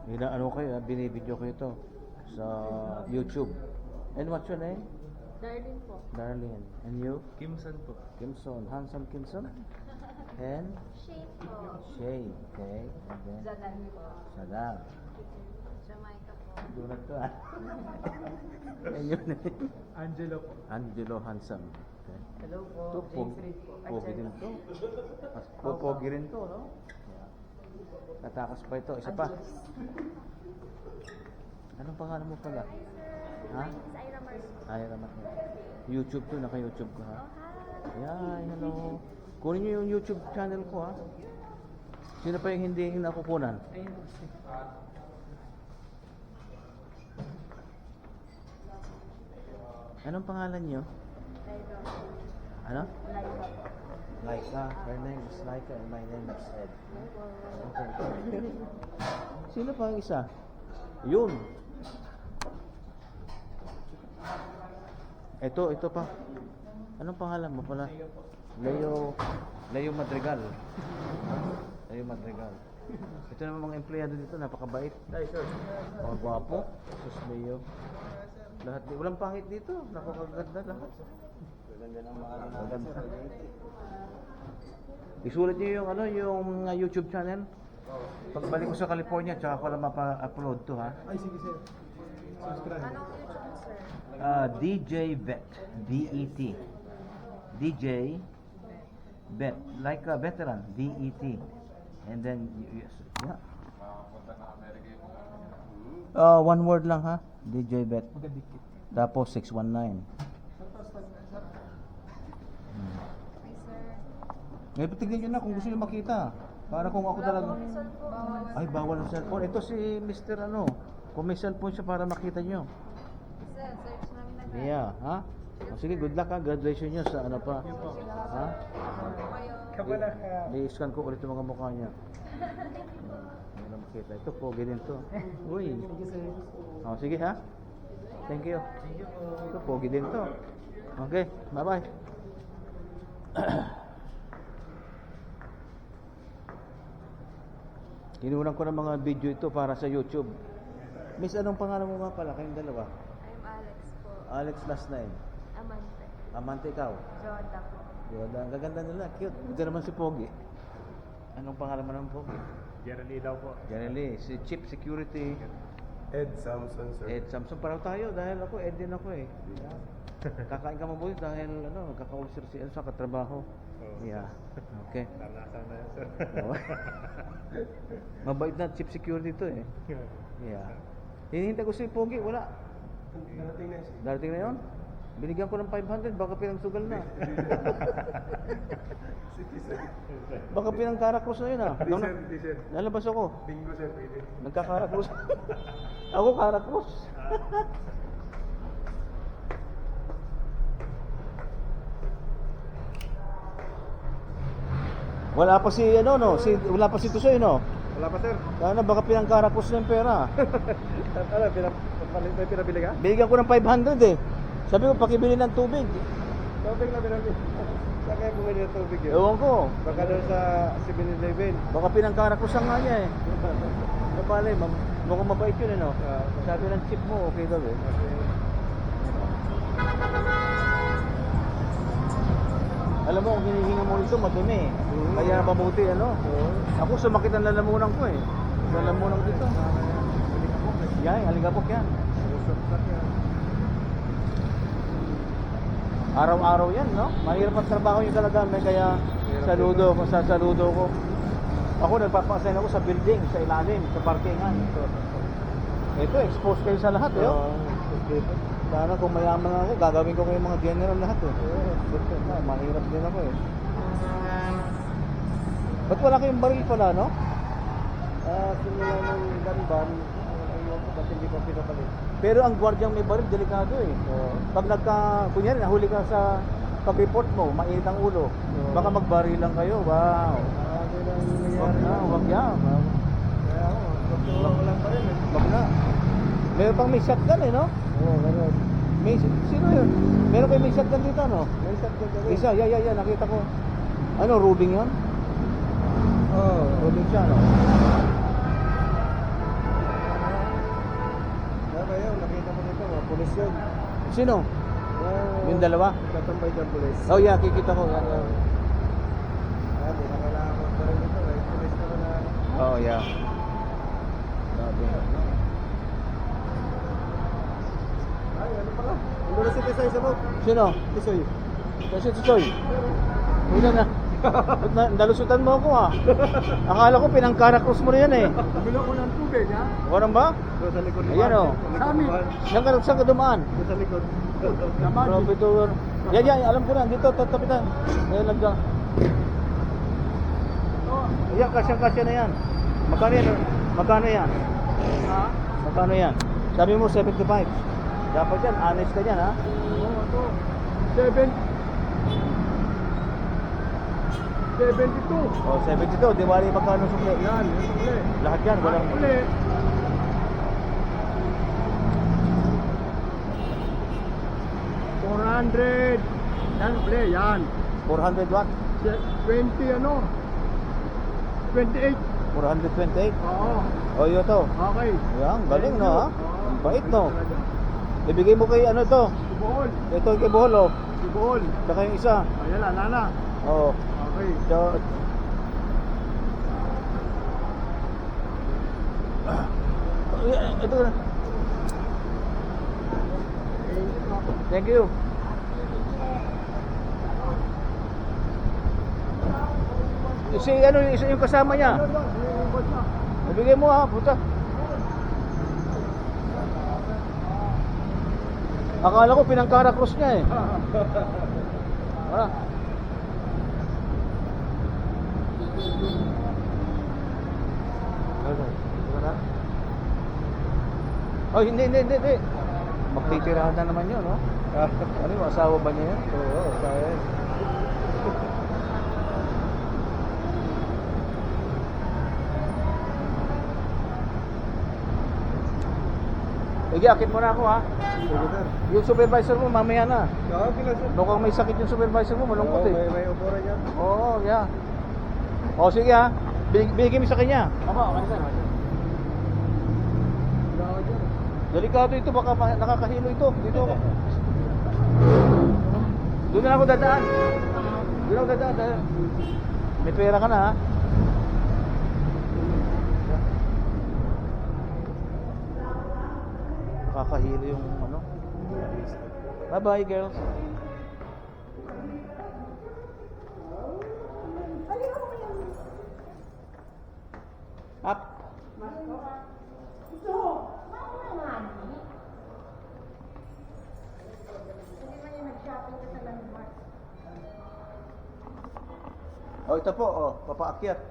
Ano kayo, binibideo ko ito sa YouTube. And what's your name? Darlene po. Darlene. And you? Kimson po. Kimson. Handsome Kimson? And? Shay po. Shay. Okay. And then? Zadan po. Sadam. Jamaica po. Dunat ko ah. And your name? Angelo po. Angelo Handsome. Okay. Hello po, Ito, James Reid po. pogi din to. Pogi rin to, no? Tatakas pa ito. Isa pa. Anong pangalan mo pala? Ha? My name is Ira Mars. Ay, ramat mo. YouTube to, naka-YouTube ko ha. Oh, hi. Yan, hello. Kunin nyo yung YouTube channel ko ha. Sino pa yung hindi nakukunan? Ayun. Anong pangalan nyo? Laika. Ano? Laika po. Laika. Her name is Laika and my name is Ed. Okay. Sino pa yung isa? Yun. Ito pa. Anong pangalan mo pala? Leo Madrigal. Leo Madrigal. Ito naman mga empleyado dito, napakabait. Hi, sir. Mga gwapo. Sus Leo. Lahat, walang pangit dito. Napakaganda lahat. Maganda. Isulat niyo yung yung YouTube channel. Pagbalik ko sa California, tsaka ko lang mapa-upload to ha. Ay, sige, sir. Subscribe. Anong YouTube mo, sir? DJ Vet. V-E-T. DJ Vet. Like a veteran. V-E-T. And then, yes. Yeah. One word lang ha. DJ Vet. Magadikit. Tapos 619. Hi, sir. Ngayon, tignan nyo na kung gusto nyo makita. Para kung ako talaga... Bawal po. Ay, bawal ang cellphone. Ito si Mr. Ano. Kung may cellphone siya para makita nyo. Sir, search namin na guys. Yeah, ha? O, sige, good luck ha. Graduation nyo sa ano pa. Ha? Kabala ka. I-scan ko ulit yung mga mukha niya. Hindi na makita. Ito, pogi din to. Uy. Thank you, sir. O, sige ha. Thank you. Thank you po. Ito, pogi din to. Okay, bye-bye. Kinunan ko ng mga video ito para sa YouTube. Miss, anong pangalan mo nga pala? Kayong dalawa? I'm Alex po. Alex last name. Amante. Amante ikaw? Joda po. Yoda, ang gaganda nila. Cute. Ito naman si Pogi. Anong pangalan mo ng Pogi? Jeremy daw po. Janely, si Chief Security. Ed Samson, sir. Ed Samson, paraw tayo dahil ako, Ed din ako eh. Kakain ka mabuti dahil nagkakausir si sa katrabaho. Yeah. Okay. Naranasan na yan, sir. Mabait na Chief Security to eh. Yeah. Hinihintay ko si Pogi, wala. Darating na siya. Darating na yun? Binigyan ko ng 500, baka pinangsugal na. Citizen. Baka pinangkarakros na yun ah. Di, sir. Di, sir. Lalabas ako. Bingo, sir. Pwede. Nagkakarakros. Ako karakros. Wala pa si wala pa si Tusoy no. Wala pa, sir. Sana baka pinangkarakros na yung pera. Ano, may pinabili ka? Binigyan ko ng 500 eh. Sabi ko pakibili ng tubig. Tubig na pinabili. Saan kaya bumili ng tubig yun? Ewan ko. Baka doon sa 7-Eleven. Baka pinangkarakros nga niya eh. Kapalay, mukhang mabait yun eh no. Sabi ng chip mo, okay daw eh. Alam mo, kung hinihinga mo nito, madumi eh. Kaya mabuti ano. Ako sumakit ang lalamunan ko eh. Lalamunan ko dito. Yan, aligabok yan. Araw-araw yan, no? Mahirap ang trabaho nyo talaga. May kaya saludo ko. Ako nagpapasign ako sa building, sa ilalim, sa parkingan. Ito, exposed kayo sa lahat, eh. Oh. Sana kung mayaman ako, gagawin ko kayo mga general lahat, eh. Mahirap din ako, eh. Ba't wala kayong baril pala, no? Simula ng ganban, ba't hindi pa pinapalit? Pero ang gwardyang may baril, delikado, eh. Pag kunyari, nahuli ka sa pag-report mo, mainit ang ulo. Baka magbaril lang kayo, wow. Wag yan. Kaya ako, walang pa rin. Wag na. Meron pang may shotgun eh, no? Oo, meron. Sino yun? Meron kayo may shotgun dito, no? May shotgun ka rin. Isa, yeah, nakita ko. Ano, Rubing yun? Oo. Rubing siya, no? kayo, nakita mo dito, mga pulis yun. Sino? Yung dalawa? Katambay dyan pulis. Oh yeah, kikita ko. Yan, yan. Ah, di na kailangan mo pa rin dito. Eh. Pulis naman na. Oh yeah. Grabe. Ay, ano pala? Ano na si Tisoy sa mo? Sino? Tisoy. Kasi si Choy. Una na. Nalusutan mo ako ah. Akala ko pinangkara cross mo na yan eh. Bilo ko ng tubig, ha? Waran ba? Doon sa likod. Ayan, oh. Sa amin. Saan ka dumaan? Doon sa likod. Grabe ito. Yan, yan. Alam ko na. Dito, tatapitan. Ayan lang ka. Ayan, kasya na yan. Magkano yan? Magkano yan? Ha? Magkano yan? Sabi mo 75. Dapat yan. Honest ka yan ha. Oo, ito. 72. Oh, 72. Di bali magkano sukli? Yan, yung uli. Lahat yan. Walang... Uli. 400. Yan, uli, yan. 400 watt? 20 ano? 28. 428? Oo. Oh, yun to. Okay. Yan, galing no ha? Oo. Ang bait no? Ibigay mo kay ano to? Sibuhol. Ito kay Bohol oh. Sibuhol. Saka yung isa. Ayan na, nana. Oh. Okay. So, ito na. Thank you. Si ano yung kasama niya? Nabigay mo ha, puta. Akala ko pinangkara cross niya eh. Wala. Oh, hindi. Magtitirahan na naman yun, no? Ano yung asawa ba niya yan? Oo, kaya. Sige, akit mo na ako ha. Sige, sir. Yung supervisor mo, mamaya na. Okay lang, sir. Mukhang may sakit yung supervisor mo, malungkot eh. May upo rin yan. Oo, yeah. O sige ha, binigay mo sa kanya. Aba, okay, sir. Delikado ito, baka nakakahilo ito. Dito ako. Doon na ako dadaan. Doon ako dadaan. Dahil may pera ka na ha. Nakakahilo yung ano. Bye bye girls. Up. Oh, ito po, oh, papaakyat.